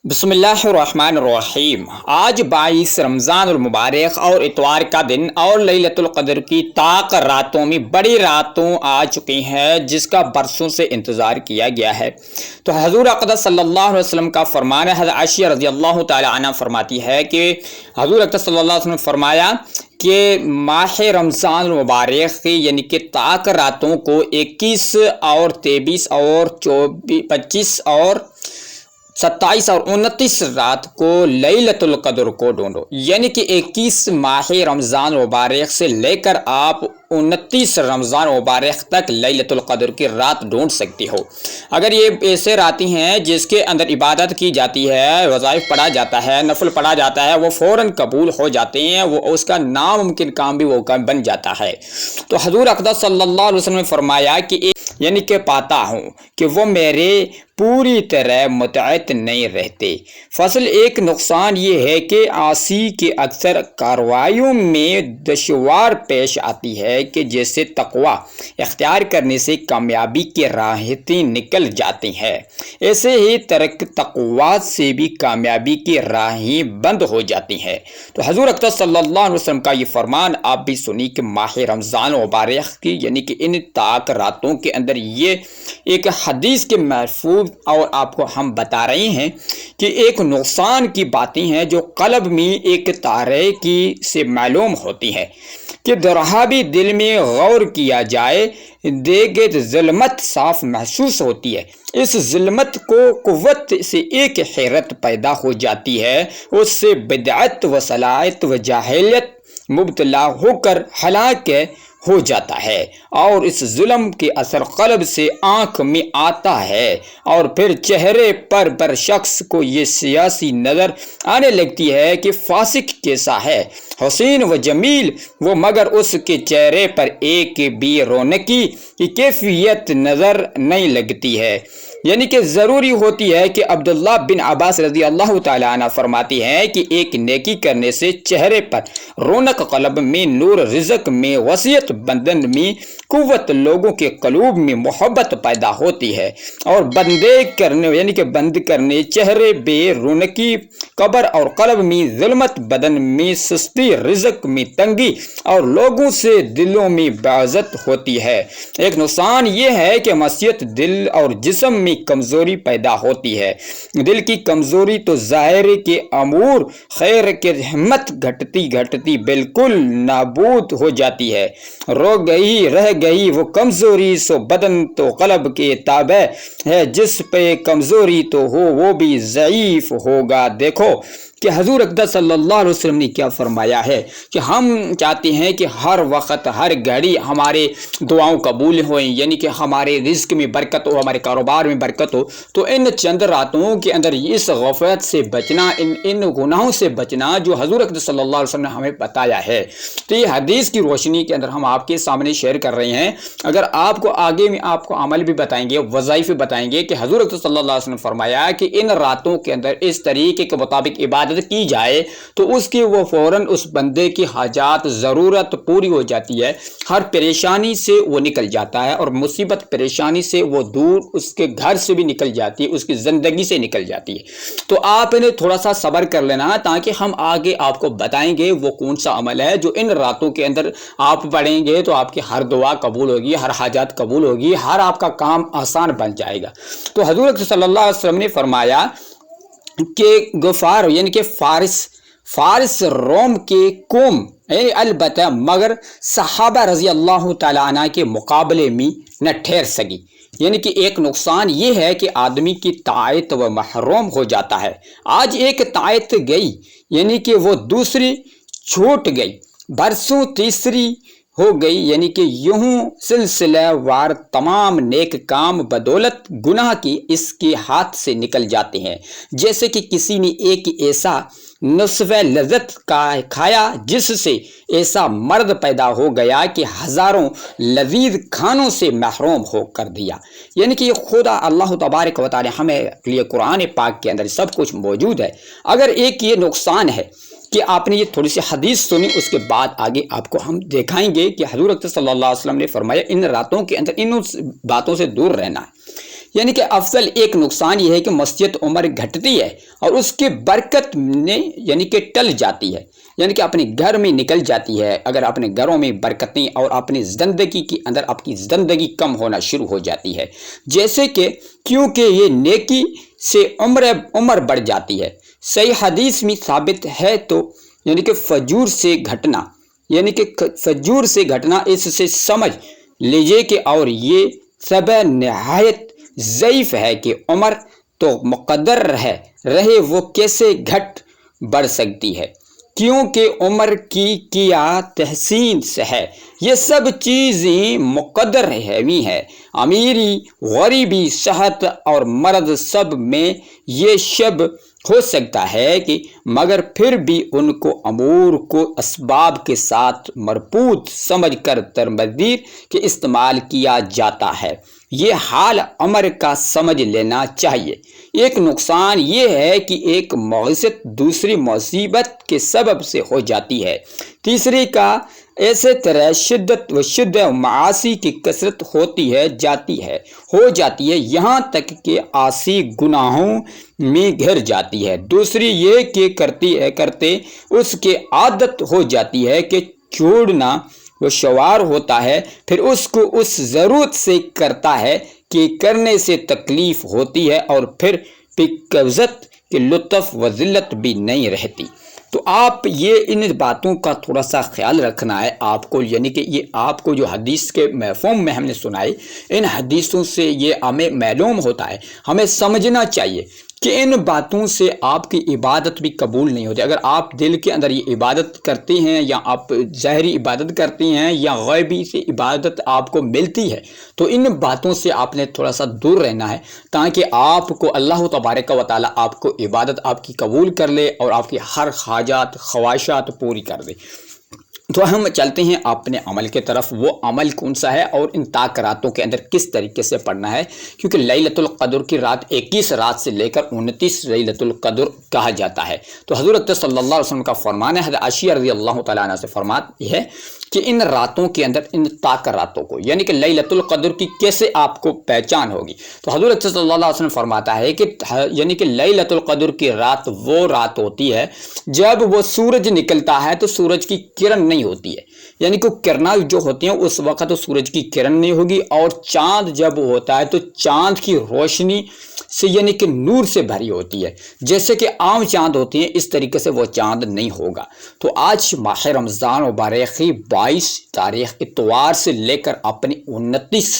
بسم اللہ الرحمن الرحیم۔ آج 22 رمضان المبارک اور اتوار کا دن اور لیلۃ القدر کی طاق راتوں میں بڑی راتوں آ چکی ہیں جس کا برسوں سے انتظار کیا گیا ہے۔ تو حضور اقدس صلی اللہ علیہ وسلم کا فرمان ہے، حضرت عائشہ رضی اللہ تعالی عنہ فرماتی ہے کہ حضور اقدس صلی اللہ علیہ وسلم نے فرمایا کہ ماہ رمضان المبارک کی یعنی کہ طاق راتوں کو 21 اور 23 اور 25 اور 27 اور 29 رات کو لیلۃ القدر کو ڈھونڈو، یعنی کہ 21 ماہ رمضان مبارک سے لے کر آپ 29 رمضان مبارک تک لیلۃ القدر کی رات ڈھونڈ سکتی ہو۔ اگر یہ ایسے راتیں ہیں جس کے اندر عبادت کی جاتی ہے، وظائف پڑھا جاتا ہے، نفل پڑھا جاتا ہے، وہ فوراً قبول ہو جاتے ہیں، وہ اس کا ناممکن کام بھی وہ بن جاتا ہے۔ تو حضور اقدس صلی اللہ علیہ وسلم نے فرمایا کہ یعنی کہ پاتا ہوں کہ وہ میرے پوری طرح متعلق نہیں رہتے۔ فصل ایک نقصان یہ ہے کہ عاصی کے اکثر کارروائیوں میں دشوار پیش آتی ہے کہ جیسے تقوی اختیار کرنے سے کامیابی کی راہیں نکل جاتی ہیں، ایسے ہی ترک تقوی سے بھی کامیابی کی راہیں بند ہو جاتی ہیں۔ تو حضور اقدس صلی اللہ علیہ وسلم کا یہ فرمان آپ بھی سنی کہ ماہ رمضان مبارک کی یعنی کہ ان طاق راتوں کے اندر یہ ایک حدیث کے محفوظ اور آپ کو ہم بتا رہے ہیں کہ ایک نقصان کی باتیں ہیں جو قلب میں ایک تارے کی سے معلوم ہوتی ہے کہ درہا بھی دل میں غور کیا جائے دیگے ظلمت صاف محسوس ہوتی ہے۔ اس ظلمت کو قوت سے ایک حیرت پیدا ہو جاتی ہے، اس سے بدعت و صلاحیت و جاہلیت مبتلا ہو کر ہلاک ہو جاتا ہے، اور اس ظلم کے اثر قلب سے آنکھ میں آتا ہے اور پھر چہرے پر شخص کو یہ سیاسی نظر آنے لگتی ہے کہ فاسق کیسا ہے، حسین و جمیل وہ، مگر اس کے چہرے پر ایک بھی رونقی کی کیفیت نظر نہیں لگتی ہے۔ یعنی کہ ضروری ہوتی ہے کہ عبداللہ بن عباس رضی اللہ تعالیٰ عنہ فرماتی ہیں کہ ایک نیکی کرنے سے چہرے پر رونق، قلب میں نور، رزق میں وسعت، بدن میں قوت، لوگوں کے قلوب میں محبت پیدا ہوتی ہے، اور بند کرنے چہرے بے رونقی، قبر اور قلب میں ظلمت، بدن میں سستی، رزق میں تنگی اور لوگوں سے دلوں میں بعزت ہوتی ہے۔ ایک نقصان یہ ہے کہ مسیت دل اور جسم میں کمزوری پیدا ہوتی ہے۔ دل کی کمزوری تو ظاہر کے امور خیر کی ہمت گھٹتی بالکل نابود ہو جاتی ہے، رہ گئی وہ کمزوری، سو بدن تو قلب کے تابع ہے، جس پہ کمزوری تو ہو وہ بھی ضعیف ہوگا۔ دیکھو کہ حضور اقدس صلی اللہ علیہ وسلم نے کیا فرمایا ہے کہ ہم چاہتے ہیں کہ ہر وقت ہر گھڑی ہمارے دعاؤں قبول ہوئیں، یعنی کہ ہمارے رزق میں برکت ہو، ہمارے کاروبار میں برکت ہو۔ تو ان چند راتوں کے اندر اس غفلت سے بچنا، ان گناہوں سے بچنا جو حضور اقدس صلی اللہ علیہ وسلم نے ہمیں بتایا ہے، تو یہ حدیث کی روشنی کے اندر ہم آپ کے سامنے شیئر کر رہے ہیں۔ اگر آپ کو آگے میں آپ کو عمل بھی بتائیں گے، وظائف بھی بتائیں گے کہ حضور اقدس صلی اللہ علیہ وسلم نے فرمایا کہ ان راتوں کے اندر اس طریقے کے مطابق عبادت کی جائے تو اس کی وہ فوراً اس بندے کی حاجات ضرورت پوری ہو جاتی ہے، ہر پریشانی سے وہ نکل جاتا ہے، اور مصیبت پریشانی سے وہ دور اس کے گھر سے بھی نکل جاتی ہے، اس کی زندگی سے نکل جاتی ہے۔ تو آپ نے تھوڑا سا صبر کر لینا تاکہ ہم آگے آپ کو بتائیں گے وہ کون سا عمل ہے جو ان راتوں کے اندر آپ پڑھیں گے تو آپ کی ہر دعا قبول ہوگی، ہر حاجات قبول ہوگی، ہر آپ کا کام آسان بن جائے گا۔ تو حضور صلی اللہ علیہ وسلم نے فرمایا کہ غفار یعنی کہ فارس روم کے قوم یعنی البتہ مگر صحابہ رضی اللہ تعالیٰ عنہ کے مقابلے میں نہ ٹھہر سکی۔ یعنی کہ ایک نقصان یہ ہے کہ آدمی کی طاعت و محروم ہو جاتا ہے۔ آج ایک طاعت گئی یعنی کہ وہ دوسری چھوٹ گئی، برسوں تیسری ہو گئی، یعنی کہ یوں سلسلہ وار تمام نیک کام بدولت گناہ کی اس کے ہاتھ سے نکل جاتے ہیں، جیسے کہ کسی نے ایک ایسا نصف لذت کا کھایا جس سے ایسا مرد پیدا ہو گیا کہ ہزاروں لذیذ کھانوں سے محروم ہو کر دیا۔ یعنی کہ خدا اللہ تبارک و تعالی ہمیں لیے قرآن پاک کے اندر سب کچھ موجود ہے۔ اگر ایک یہ نقصان ہے کہ آپ نے یہ تھوڑی سی حدیث سنی، اس کے بعد آگے آپ کو ہم دکھائیں گے کہ حضور اکرم صلی اللہ علیہ وسلم نے فرمایا ان راتوں کے اندر ان باتوں سے دور رہنا ہے۔ یعنی کہ افضل ایک نقصان یہ ہے کہ مسجد عمر گھٹتی ہے اور اس کی برکت نے یعنی کہ ٹل جاتی ہے، یعنی کہ اپنے گھر میں نکل جاتی ہے۔ اگر اپنے گھروں میں برکتیں اور اپنی زندگی کے اندر اپنی زندگی کم ہونا شروع ہو جاتی ہے، جیسے کہ کیونکہ یہ نیکی سے عمر بڑھ جاتی ہے۔ صحیح حدیث میں ثابت ہے تو یعنی کہ فجور سے گھٹنا اس سے سمجھ لیجئے کہ اور یہ سب نہایت ضعیف ہے کہ عمر تو مقدر رہے وہ کیسے گھٹ بڑھ سکتی ہے، کیونکہ عمر کی کیا تحسین سے ہے۔ یہ سب چیزیں مقدر ہوئی ہیں، امیری، غریبی، صحت اور مرض، سب میں یہ شب ہو سکتا ہے کہ مگر پھر بھی ان کو امور کو اسباب کے ساتھ مربوط سمجھ کر تدبیر کے استعمال کیا جاتا ہے۔ یہ حال عمر کا سمجھ لینا چاہیے۔ ایک نقصان یہ ہے کہ ایک معصیت دوسری مصیبت کے سبب سے ہو جاتی ہے۔ تیسری کا ایسے طرح شدت و معاصی کی کثرت ہو جاتی ہے یہاں تک کہ عاصی گناہوں میں گھر جاتی ہے۔ دوسری یہ کہ کرتے اس کے عادت ہو جاتی ہے کہ چھوڑنا وہ شوار ہوتا ہے، پھر اس کو اس ضرورت سے کرتا ہے کہ کرنے سے تکلیف ہوتی ہے اور پھر قبضت کے لطف و ذلت بھی نہیں رہتی۔ تو آپ یہ ان باتوں کا تھوڑا سا خیال رکھنا ہے آپ کو، یعنی کہ یہ آپ کو جو حدیث کے مفہوم میں ہم نے سنائی، ان حدیثوں سے یہ ہمیں معلوم ہوتا ہے، ہمیں سمجھنا چاہیے کہ ان باتوں سے آپ کی عبادت بھی قبول نہیں ہوتی۔ اگر آپ دل کے اندر یہ عبادت کرتے ہیں یا آپ ظاہری عبادت کرتے ہیں یا غیبی سے عبادت آپ کو ملتی ہے، تو ان باتوں سے آپ نے تھوڑا سا دور رہنا ہے تاکہ آپ کو اللہ تبارک و تعالیٰ آپ کو عبادت آپ کی قبول کر لے اور آپ کی ہر حاجات خواہشات پوری کر دے۔ تو ہم چلتے ہیں اپنے عمل کے طرف۔ وہ عمل کون سا ہے اور ان طاق راتوں کے اندر کس طریقے سے پڑھنا ہے، کیونکہ لیلۃ القدر کی رات 21 رات سے لے کر 29 لیلۃ القدر کہا جاتا ہے۔ تو حضرت صلی اللہ علیہ وسلم کا فرمان ہے، حضرت عائشہ رضی اللہ تعالیٰ عنہ سے فرماتی ہے کہ ان راتوں کے اندر ان طاق راتوں کو یعنی کہ لیلۃ القدر کی کیسے آپ کو پہچان ہوگی، تو حضرت صلی اللہ علیہ وسلم فرماتا ہے کہ یعنی کہ لیلۃ القدر کی رات وہ رات ہوتی ہے جب وہ سورج نکلتا ہے تو سورج کی کرن نہیں ہوتی ہے، یعنی کہ کرنا جو ہوتی ہیں اس وقت سورج کی کرن نہیں ہوگی، اور چاند جب ہوتا ہے تو چاند کی روشنی سے یعنی کہ نور سے بھری ہوتی ہے، جیسے کہ عام چاند ہوتی ہیں اس طریقے سے وہ چاند نہیں ہوگا۔ تو آج ماہ رمضان مبارک 22 تاریخ اتوار سے لے کر اپنی 29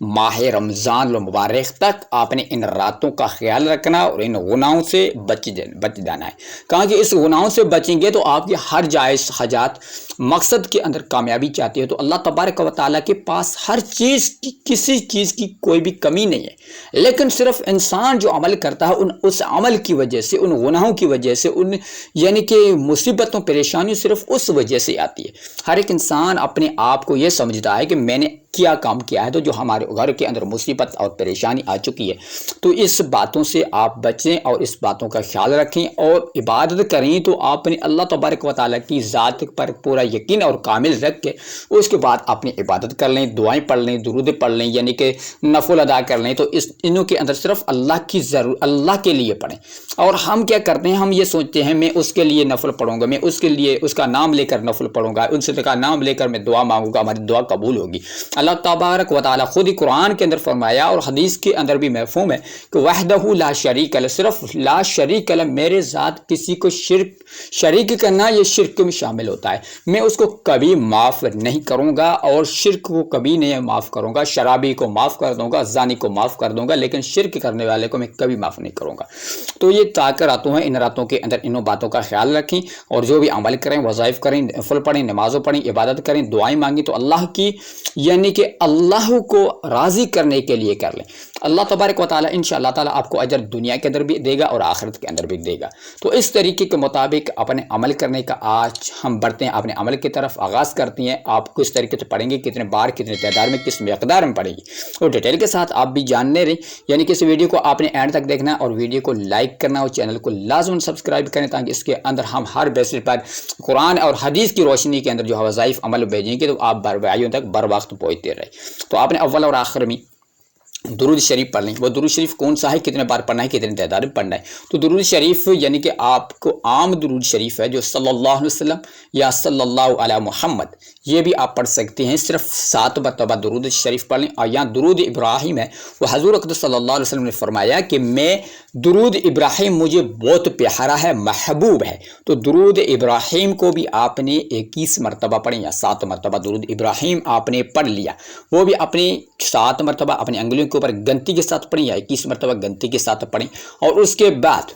ماہ رمضان المبارک تک آپ نے ان راتوں کا خیال رکھنا اور ان گناہوں سے بچ جانا ہے، کہاں کہ اس گناہوں سے بچیں گے تو آپ کی ہر جائز حاجات مقصد کے اندر کامیابی چاہتی ہے تو اللہ تبارک و تعالیٰ کے پاس ہر چیز کی کسی چیز کی کوئی بھی کمی نہیں ہے، لیکن صرف انسان جو عمل کرتا ہے اس عمل کی وجہ سے، ان گناہوں کی وجہ سے، ان یعنی کہ مصیبتوں پریشانیوں صرف اس وجہ سے آتی ہے۔ ہر ایک انسان اپنے آپ کو یہ سمجھتا ہے کہ میں نے کیا کام کیا ہے تو جو ہمارے گھر کے اندر مصیبت اور پریشانی آ چکی ہے، تو اس باتوں سے آپ بچیں اور اس باتوں کا خیال رکھیں اور عبادت کریں تو آپ نے اللہ تبارک و تعالیٰ کی ذات پر پورا یقین اور کامل رکھ کے اس کے بعد اپنی عبادت کر لیں، دعائیں پڑھ لیں، درود پڑھ لیں، یعنی کہ نفل ادا کر لیں، تو انہوں کے اندر صرف اللہ کے لیے پڑھیں۔ اور ہم کیا کرتے ہیں، ہم یہ سوچتے ہیں میں اس کے لیے نفل پڑھوں گا، میں اس کے لیے اس کا نام لے کر نفل پڑھوں گا، ان سے کا نام لے کر میں دعا مانگوں گا، ہماری دعا قبول ہوگی۔ اللہ تبارک و تعالیٰ خود ہی قرآن کے اندر فرمایا اور حدیث کے اندر بھی مفہوم ہے کہ وحدہ لا شریک لہ، صرف لا شریک لہ، میرے ذات کسی کو شریک کرنا یہ شرک میں شامل ہوتا ہے، میں اس کو کبھی معاف نہیں کروں گا اور شرک کو کبھی نہیں معاف کروں گا، شرابی کو معاف کر دوں گا، زانی کو معاف کر دوں گا، لیکن شرک کرنے والے کو میں کبھی معاف نہیں کروں گا۔ تو یہ طاق راتوں ہیں، ان راتوں کے اندر انہوں باتوں کا خیال رکھیں اور جو بھی عمل کریں، وظائف کریں، نفل پڑھیں، نمازوں پڑھیں، عبادت کریں، دعائیں مانگیں تو اللہ کی یعنی کہ اللہ کو راضی کرنے کے لیے کر لیں۔ اللہ تبارک و تعالیٰ انشاءاللہ تعالیٰ آپ کو اجر دنیا کے اندر بھی دے گا اور آخرت کے اندر بھی دے گا۔ تو اس طریقے کے مطابق اپنے عمل کرنے کا آج ہم بڑھتے ہیں، اپنے عمل کی طرف آغاز کرتے ہیں۔ آپ کس طریقے سے پڑھیں گے، کتنے بار، کتنے تعداد میں، کس مقدار میں پڑھیں گے اور ڈیٹیل کے ساتھ آپ بھی جاننے رہیں، یعنی کہ اس ویڈیو کو آپ نے اینڈ تک دیکھنا اور ویڈیو کو لائک کرنا اور چینل کو لازم سبسکرائب کریں تاکہ اس کے اندر ہم ہر بیسس پر قرآن اور حدیث کی روشنی کے اندر جو وظائف عمل بھیجیں گے تو آپ بھائیوں تک بر وقت پہنچتے رہے۔ تو آپ نے اول اور آخر میں درود شریف پڑھ لیں۔ وہ درود شریف کون سا ہے، کتنے بار پڑھنا ہے، کتنے تعداد میں پڑھنا ہے؟ تو درود شریف یعنی کہ آپ کو عام درود شریف ہے جو صلی اللہ علیہ وسلم یا صلی اللہ علیہ محمد، یہ بھی آپ پڑھ سکتے ہیں۔ صرف 7 مرتبہ درود شریف پڑھ لیں۔ اور یہاں درود ابراہیم ہے، وہ حضور اقدس صلی اللہ علیہ وسلم نے فرمایا کہ میں درود ابراہیم مجھے بہت پیارا ہے، محبوب ہے۔ تو درود ابراہیم کو بھی آپ نے 21 مرتبہ پڑھیں یا 7 مرتبہ درود ابراہیم آپ نے پڑھ لیا، وہ بھی اپنی 7 مرتبہ اپنی انگلیوں کے اوپر گنتی کے ساتھ پڑھیں یا 21 مرتبہ گنتی کے ساتھ پڑھیں۔ اور اس کے بعد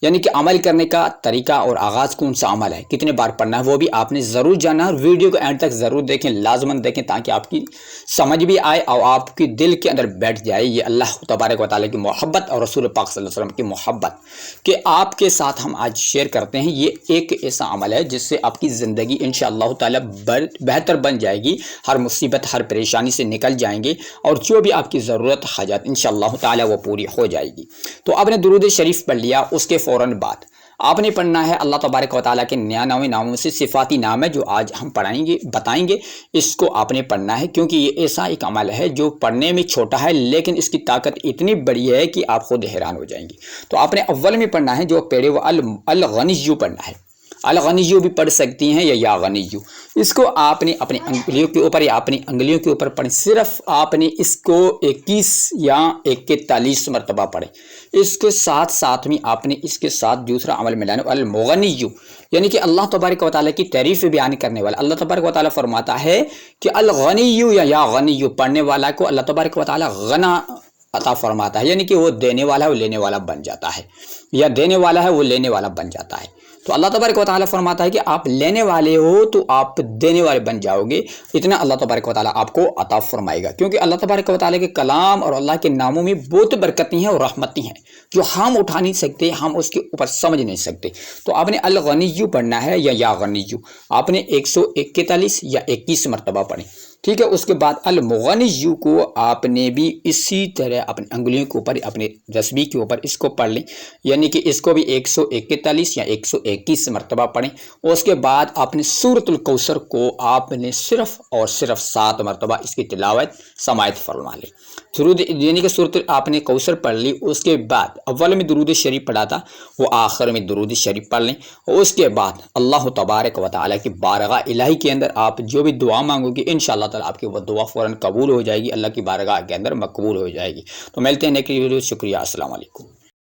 یعنی کہ عمل کرنے کا طریقہ اور آغاز کون سا عمل ہے، کتنے بار پڑھنا ہے، وہ بھی آپ نے ضرور جاننا ہے۔ اور ویڈیو کو اینڈ تک ضرور دیکھیں، لازماً دیکھیں، تاکہ آپ کی سمجھ بھی آئے اور آپ کی دل کے اندر بیٹھ جائے یہ اللہ تبارک و تعالیٰ کی محبت اور رسول پاک صلی اللہ علیہ وسلم کی محبت کہ آپ کے ساتھ ہم آج شیئر کرتے ہیں۔ یہ ایک ایسا عمل ہے جس سے آپ کی زندگی انشاءاللہ تعالیٰ بہتر بن جائے گی، ہر مصیبت ہر پریشانی سے نکل جائیں گے، اور جو بھی آپ کی ضرورت حاجات انشاءاللہ تعالیٰ وہ پوری ہو جائے گی۔ تو آپ نے درود شریف پڑھ لیا، اس کے فوراً بعد آپ نے پڑھنا ہے اللہ تبارک و تعالیٰ کے 99 ناموں سے صفاتی نام ہے جو آج ہم بتائیں گے، اس کو آپ نے پڑھنا ہے، کیونکہ یہ ایسا ایک عمل ہے جو پڑھنے میں چھوٹا ہے لیکن اس کی طاقت اتنی بڑی ہے کہ آپ خود حیران ہو جائیں گے۔ تو آپ نے اول میں پڑھنا ہے جو پڑھے وہ الغنیو پڑھنا ہے۔ الغنیو بھی پڑھ سکتی ہیں یا غنیو، اس کو آپ نے اپنی انگلیوں کے اوپر یا اپنی انگلیوں کے اوپر پڑھیں۔ صرف آپ نے اس کو 21 یا 41 مرتبہ پڑھیں۔ اس کے ساتھ ساتھ میں آپ نے اس کے ساتھ دوسرا عمل ملانا، المغنیو یعنی کہ اللہ تبارک و تعالیٰ کی تعریف بیان کرنے والا۔ اللہ تبارک و تعالیٰ فرماتا ہے کہ الغنیو یا غنیو، پڑھنے والا کو اللہ تبارک و تعالیٰ غنا عطا فرماتا ہے، یعنی کہ وہ دینے والا ہے وہ لینے والا بن جاتا ہے، یا دینے والا ہے وہ لینے والا بن جاتا ہے۔ تو اللہ تبارک و تعالیٰ فرماتا ہے کہ آپ لینے والے ہو تو آپ دینے والے بن جاؤ گے، اتنا اللہ تبارک و تعالیٰ آپ کو عطا فرمائے گا، کیونکہ اللہ تبارک و تعالیٰ کے کلام اور اللہ کے ناموں میں بہت برکتیں ہیں اور رحمتیں ہیں جو ہم اٹھا نہیں سکتے، ہم اس کے اوپر سمجھ نہیں سکتے۔ تو آپ نے الغنیو پڑھنا ہے یا غنیو، آپ نے 141 یا 21 مرتبہ پڑھیں، ٹھیک ہے۔ اس کے بعد المغنیو کو آپ نے بھی اسی طرح اپنی انگلیوں کے اوپر اپنے تسبیح کے اوپر اس کو پڑھ لیں، یعنی کہ اس کو بھی 141 یا 121 مرتبہ پڑھیں۔ اور اس کے بعد آپ نے سورۃ الکوثر کو آپ نے صرف اور صرف 7 مرتبہ اس کی تلاوت سماعت فرما لیں۔ درود یعنی کہ سورۃ آپ نے کوثر پڑھ لی، اس کے بعد اول میں درود شریف پڑھا تھا، وہ آخر میں درود شریف پڑھ لیں۔ اور اس کے بعد اللہ تبارک و تعالیٰ کی بارگاہ الہی کے اندر آپ جو بھی دعا مانگو گے انشاءاللہ تعالیٰ آپ کی وہ دعا فوراً قبول ہو جائے گی، اللہ کی بارگاہ کے اندر مقبول ہو جائے گی۔ تو ملتے ہیں نیک ویڈیو، شکریہ، السلام علیکم۔